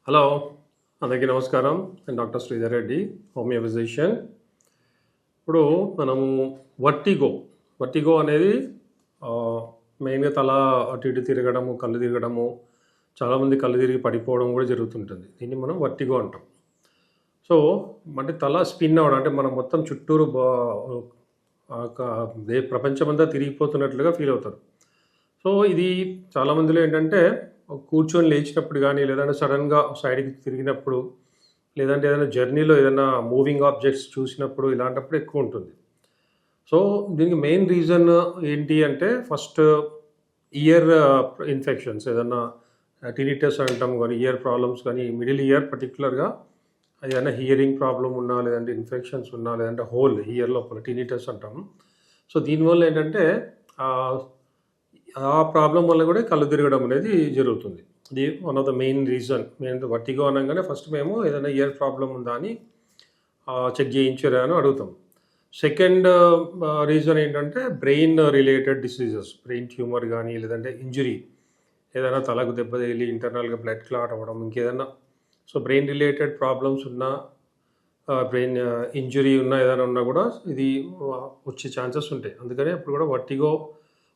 Hello, అందరికీ నమస్కారం. నేను doctor Sridhar Reddy, homeo physician. ఇప్పుడు మనము వర్టిగో అనేది మెయిన్గా తల అటు ఇటు తిరగడము, కళ్ళు తిరగడము, చాలామంది కళ్ళు తిరిగి పడిపోవడం కూడా జరుగుతుంటుంది. దీన్ని మనం వర్టిగో అంటాం. సో అంటే తల స్పిన్ అవ్వడం, అంటే మనం మొత్తం చుట్టూరు ప్రపంచమంతా తిరిగిపోతున్నట్లుగా ఫీల్ అవుతారు. సో ఇది చాలామందిలో ఏంటంటే కూర్చొని లేచినప్పుడు కానీ, లేదంటే సడన్గా సైడ్కి తిరిగినప్పుడు, లేదంటే ఏదైనా జర్నీలో ఏదైనా మూవింగ్ ఆబ్జెక్ట్స్ చూసినప్పుడు ఇలాంటప్పుడు ఎక్కువ ఉంటుంది. సో దీనికి మెయిన్ రీజన్ ఏంటి అంటే ఫస్ట్ ఇయర్ ఇన్ఫెక్షన్స్, ఏదన్నా టినిటస్ అంటాం కానీ, ఇయర్ ప్రాబ్లమ్స్ కానీ, మిడిల్ ఇయర్ పర్టికులర్గా ఏదైనా హియరింగ్ ప్రాబ్లం ఉన్నా, లేదంటే ఇన్ఫెక్షన్స్ ఉన్నా, లేదంటే హోల్ ఇయర్ లోపల టినిటస్ అంటాం. సో దీనివల్ల ఏంటంటే ఆ ప్రాబ్లం వల్ల కూడా కళ్ళు తిరగడం అనేది జరుగుతుంది. ఇది one of the main reason. మేము వర్టిగో అనగానే ఫస్ట్ మేము ఏదైనా ఇయర్ ప్రాబ్లం ఉందా అని చెక్ చేయించారా అని అడుగుతాం. సెకండ్ రీజన్ ఏంటంటే brain related diseases, brain tumour కానీ, లేదంటే ఇంజురీ, ఏదైనా తలకు దెబ్బ తగిలి ఇంటర్నల్గా బ్లడ్ క్లాట్ అవ్వడం, ఇంకేదన్నా. సో బ్రెయిన్ రిలేటెడ్ ప్రాబ్లమ్స్ ఉన్నా, బ్రెయిన్ ఇంజురీ ఉన్నా, ఏదైనా ఉన్నా కూడా ఇది వచ్చే ఛాన్సెస్ ఉంటాయి. అందుకని అప్పుడు కూడా వర్టిగో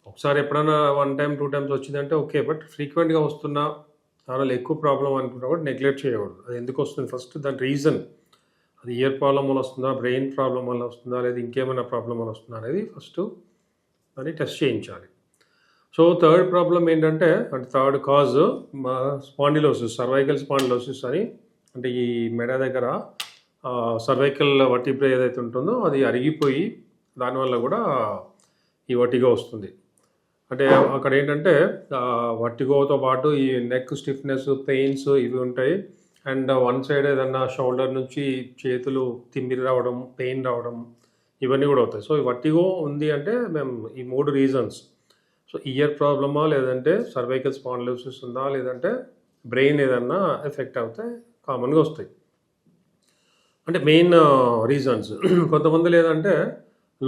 ఒకసారి ఎప్పుడైనా 1 టైం 2 టైమ్స్ వచ్చిందంటే ఓకే, బట్ ఫ్రీక్వెంట్గా వస్తున్నా, దానివల్ల ఎక్కువ ప్రాబ్లం అనుకున్నా కూడా నెగ్లెక్ట్ చేయకూడదు. అది ఎందుకు వస్తుంది, ఫస్ట్ దాని రీజన్, అది ఇయర్ ప్రాబ్లం వల్ల వస్తుందా, బ్రెయిన్ ప్రాబ్లం వల్ల వస్తుందా, లేదా ఇంకేమైనా ప్రాబ్లం వల్ల వస్తుందా అనేది ఫస్ట్ దాన్ని టెస్ట్ చేయించాలి. సో థర్డ్ ప్రాబ్లం ఏంటంటే, అంటే third cause spondylosis, cervical spondylosis అని, అంటే ఈ మెడ దగ్గర సర్వైకల్ వర్టిబ్రే ఏదైతే ఉంటుందో అది అరిగిపోయి దానివల్ల కూడా ఈ వర్టిగో వస్తుంది. అంటే అక్కడ ఏంటంటే వర్టిగోతో పాటు ఈ నెక్ స్టిఫ్నెస్, పెయిన్స్ ఇవి ఉంటాయి. అండ్ వన్ సైడ్ ఏదన్నా షోల్డర్ నుంచి చేతులు తిమ్మిరి రావడం, పెయిన్ రావడం, ఇవన్నీ కూడా అవుతాయి. సో ఈ వర్టిగో ఉంది అంటే మేము ఈ 3 రీజన్స్, సో ఇయర్ ప్రాబ్లమా, లేదంటే సర్వైకల్ స్పాండిలోసిస్ ఉందా, లేదంటే బ్రెయిన్ ఏదన్నా ఎఫెక్ట్ అవుతే కామన్గా వస్తాయి. అంటే మెయిన్ రీజన్స్. కొంతమంది లేదంటే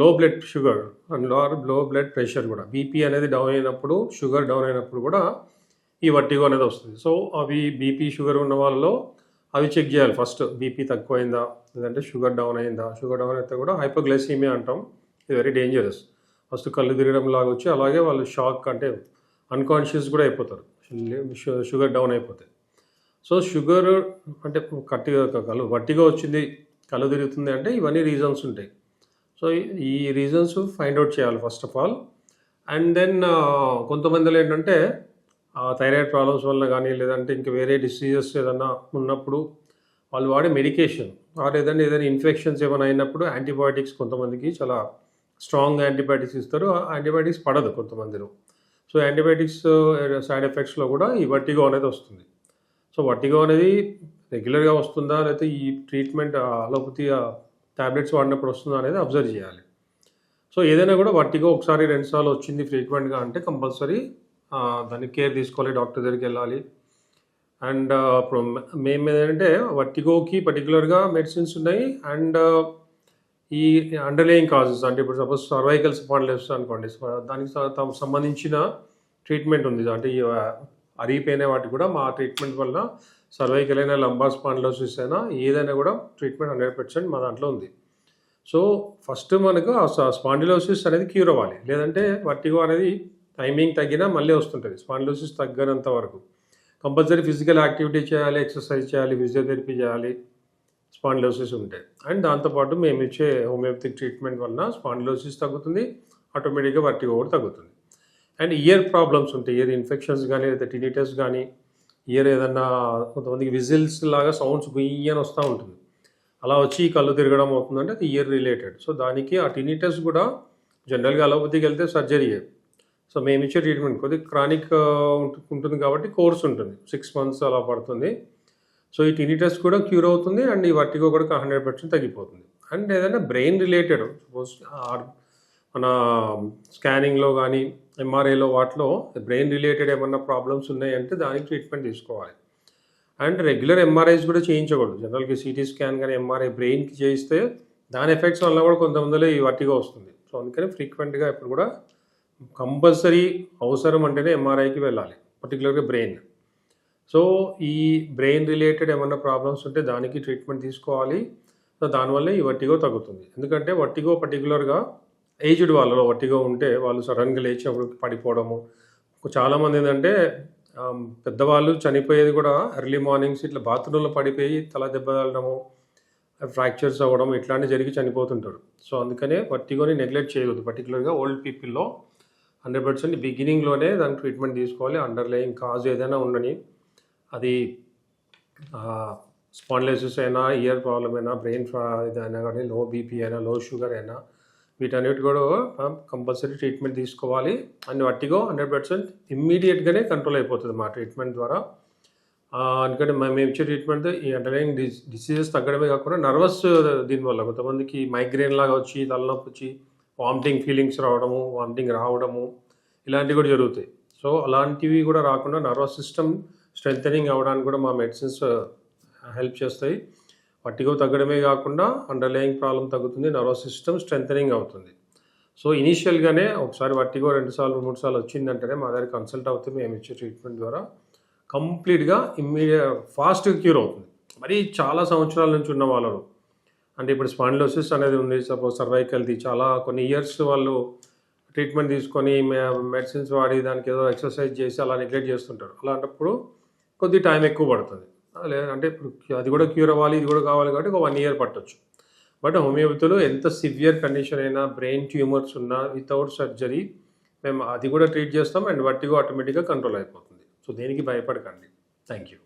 లో బ్లడ్ షుగర్ అండ్ లో బ్లడ్ ప్రెషర్ కూడా, బీపీ అనేది డౌన్ అయినప్పుడు, షుగర్ డౌన్ అయినప్పుడు కూడా ఈ వర్టిగో అనేది వస్తుంది. సో అవి బీపీ షుగర్ ఉన్న వాళ్ళలో అవి చెక్ చేయాలి ఫస్ట్. బీపీ తక్కువైందా, లేదంటే షుగర్ డౌన్ అయిందా. షుగర్ డౌన్ అయితే కూడా హైపోగ్లైసీమియా అంటాం, ఇది వెరీ డేంజరస్. ఫస్ట్ కళ్ళు తిరగడం లాగా వచ్చి అలాగే వాళ్ళు షాక్, అంటే అన్కాన్షియస్ కూడా అయిపోతారు షుగర్ డౌన్ అయిపోతే. సో షుగర్ అంటే వర్టిగో వచ్చింది, కళ్ళు తిరుగుతుంది అంటే ఇవన్నీ రీజన్స్ ఉంటాయి. సో ఈ రీజన్స్ ఫైండ్ అవుట్ చేయాలి first of all. And then కొంతమందిలో ఏంటంటే థైరాయిడ్ ప్రాబ్లమ్స్ వల్ల కానీ, లేదంటే ఇంకా వేరే డిసీజెస్ ఏదన్నా ఉన్నప్పుడు వాళ్ళు వాడే మెడికేషన్, ఏదైనా ఇన్ఫెక్షన్స్ ఏమైనా అయినప్పుడు యాంటీబయాటిక్స్, కొంతమందికి చాలా స్ట్రాంగ్ యాంటీబయాటిక్స్ ఇస్తారు, యాంటీబయాటిక్స్ పడదు కొంతమందిలో. సో యాంటీబయాటిక్స్ సైడ్ ఎఫెక్ట్స్లో కూడా ఈ వర్టిగో అనేది వస్తుంది. సో వర్టిగో అనేది రెగ్యులర్గా వస్తుందా, లేకపోతే ఈ ట్రీట్మెంట్ అలోపతి ట్యాబ్లెట్స్ వాడినప్పుడు వస్తుందా అనేది అబ్జర్వ్ చేయాలి. సో ఏదైనా కూడా వర్టిగో ఒకసారి 2 సార్లు వచ్చింది ఫ్రీక్వెంట్గా అంటే కంపల్సరీ దానికి కేర్ తీసుకోవాలి, డాక్టర్ దగ్గరికి వెళ్ళాలి. అండ్ ఇప్పుడు మేము ఏంటంటే వర్టిగోకి పర్టికులర్గా మెడిసిన్స్ ఉన్నాయి. అండ్ ఈ అండర్లేయింగ్ కాజెస్, అంటే ఇప్పుడు సపోజ్ సర్వైకల్ స్పాండిలోసిస్ అనుకోండి, దానికి సంబంధించిన ట్రీట్మెంట్ ఉంది. అంటే ఈ అరిగిపోయిన వాటికి కూడా మా ట్రీట్మెంట్ వల్ల సర్వైకల్ అయినా, లంబార్ స్పాండిలోసిస్ అయినా, ఏదైనా కూడా ట్రీట్మెంట్ 100% మా దాంట్లో ఉంది. సో ఫస్ట్ మనకు స్పాండిలోసిస్ అనేది క్యూర్ అవ్వాలి, లేదంటే వర్టిగో అనేది టైమింగ్ తగ్గినా మళ్ళీ వస్తుంటుంది. స్పాండిలోసిస్ తగ్గనంత వరకు కంపల్సరీ ఫిజికల్ యాక్టివిటీ చేయాలి, ఎక్సర్సైజ్ చేయాలి, ఫిజియోథెరపీ చేయాలి స్పాండిలోసిస్ ఉంటే. అండ్ దాంతోపాటు మేము ఇచ్చే హోమియోపతిక్ ట్రీట్మెంట్ వల్ల స్పాండిలోసిస్ తగ్గుతుంది, ఆటోమేటిక్గా వర్టిగో కూడా తగ్గుతుంది. అండ్ ఇయర్ ప్రాబ్లమ్స్ ఉంటాయి, ఇయర్ ఇన్ఫెక్షన్స్ కానీ, లేదా టినిటస్ కానీ, ఇయర్ ఏదన్నా కొంతమందికి విజిల్స్ లాగా సౌండ్స్ గుయ్యని వస్తూ ఉంటుంది, అలా వచ్చి కళ్ళు తిరగడం అవుతుందంటే అది ఇయర్ రిలేటెడ్. సో దానికి ఆ టినిటస్ కూడా జనరల్గా అలోపతికి వెళ్తే సర్జరీయే. సో మేము ఇచ్చే ట్రీట్మెంట్ కొద్దిగా క్రానిక్ ఉంటుంది కాబట్టి కోర్స్ ఉంటుంది, 6 months అలా పడుతుంది. సో ఈ టినిటస్ కూడా క్యూర్ అవుతుంది, అండ్ ఈ వర్టిగో కూడా 100% తగ్గిపోతుంది. అండ్ ఏదైనా బ్రెయిన్ రిలేటెడ్, సపోజ్ మన స్కానింగ్లో కానీ, ఎంఆర్ఐలో వాటిలో బ్రెయిన్ రిలేటెడ్ ఏమన్నా ప్రాబ్లమ్స్ ఉన్నాయంటే దానికి ట్రీట్మెంట్ తీసుకోవాలి. అండ్ రెగ్యులర్ ఎంఆర్ఐస్ కూడా చేయించకూడదు. జనరల్గా సిటీ స్కాన్ కానీ, ఎంఆర్ఐ బ్రెయిన్కి చేయిస్తే దాని ఎఫెక్ట్స్ వల్ల కూడా కొంతమందిలో ఈ వర్టిగో వస్తుంది. సో అందుకని ఫ్రీక్వెంట్గా ఇప్పుడు కూడా కంపల్సరీ అవసరం అంటేనే ఎంఆర్ఐకి వెళ్ళాలి, పర్టికులర్గా బ్రెయిన్. సో ఈ బ్రెయిన్ రిలేటెడ్ ఏమన్నా ప్రాబ్లమ్స్ ఉంటే దానికి ట్రీట్మెంట్ తీసుకోవాలి. సో దానివల్ల ఈ వర్టిగో తగ్గుతుంది. ఎందుకంటే వర్టిగో పర్టిక్యులర్‌గా ఏజ్డ్ వాళ్ళలో వర్టిగో ఉంటే వాళ్ళు సడెన్‌గా లేచినప్పుడు పడిపోవడము. చాలామంది ఏందంటే పెద్దవాళ్ళు చనిపోయేది కూడా ఎర్లీ మార్నింగ్స్ ఇట్లా బాత్రూమ్‌లో పడిపోయి తల దెబ్బ తగలడము, ఫ్రాక్చర్స్ అవ్వడం ఇట్లాంటివి జరిగి చనిపోతుంటారు. సో అందుకనే వర్టిగోని నెగ్లెక్ట్ చేయకూడదు. పర్టిక్యులర్‌గా ఓల్డ్ పీపుల్‌లో 100% బిగినింగ్‌లోనే దానికి ట్రీట్మెంట్ తీసుకోవాలి. అండర్‌లయింగ్ కాజ్ ఏదైనా ఉండని, అది స్పాండిలైసిస్ అయినా, ఇయర్ ప్రాబ్లమ్ అయినా, బ్రెయిన్ ఇదైనా కానీ, లో బీపీ అయినా, లో షుగర్ అయినా, వీటన్నిటి కూడా కంపల్సరీ ట్రీట్మెంట్ తీసుకోవాలి. అండ్ వర్టిగో 100% ఇమ్మీడియట్‌గానే కంట్రోల్ అయిపోతుంది మా ట్రీట్మెంట్ ద్వారా. ఎందుకంటే మేము ఇచ్చే ట్రీట్మెంట్ ఈ అండర్లయింగ్ డిసీజెస్ తగ్గడమే కాకుండా నర్వస్ దీనివల్ల కొంతమందికి మైగ్రేన్ లాగా వచ్చి, తలనొప్పి వచ్చి, వామిటింగ్ ఫీలింగ్స్ రావడము, వామిటింగ్ రావడము ఇలాంటివి కూడా జరుగుతాయి. సో అలాంటివి కూడా రాకుండా నర్వస్ సిస్టమ్ స్ట్రెంథెనింగ్ అవ్వడానికి కూడా మా మెడిసిన్స్ హెల్ప్ చేస్తాయి. వర్టిగో తగ్గడమే కాకుండా అండర్లయింగ్ ప్రాబ్లమ్ తగ్గుతుంది, నర్వస్ సిస్టమ్ స్ట్రెంథెనింగ్ అవుతుంది. సో ఇనీషియల్‌గానే ఒకసారి వర్టిగో 2 సార్లు, 3 సార్లు వచ్చిందంటేనే మా దగ్గర కన్సల్ట్ అవుతే మేము ఇచ్చే ట్రీట్మెంట్ ద్వారా కంప్లీట్‌గా ఫాస్ట్‌గా క్యూర్ అవుతుంది. మరి చాలా సంవత్సరాల నుంచి ఉన్న వాళ్ళలో అంటే ఇప్పుడు స్పాండిలోసిస్ అనేది ఉంది. సపోజ్ సర్వైకల్‌ది చాలా కొన్ని ఇయర్స్ వాళ్ళు ట్రీట్మెంట్ తీసుకొని మెడిసిన్స్ వాడి దానికి ఏదో ఎక్సర్సైజ్ చేసి అలా నెగ్లెక్ట్ చేస్తుంటారు. అలాంటప్పుడు కొద్దిగా టైం ఎక్కువ పడుతుంది. లేదంటే ఇప్పుడు అది కూడా క్యూర్ అవ్వాలి, ఇది కూడా కావాలి కాబట్టి ఒక 1 ఇయర్ పట్టొచ్చు. బట్ హోమియోపతిలో ఎంత సివియర్ కండిషన్ అయినా, బ్రెయిన్ ట్యూమర్స్ ఉన్నా వితౌట్ సర్జరీ మేము అది కూడా ట్రీట్ చేస్తాం. అండ్ వర్టిగో ఆటోమేటిక్‌గా కంట్రోల్ అయిపోతుంది. సో దేనికి భయపడకండి. Thank you.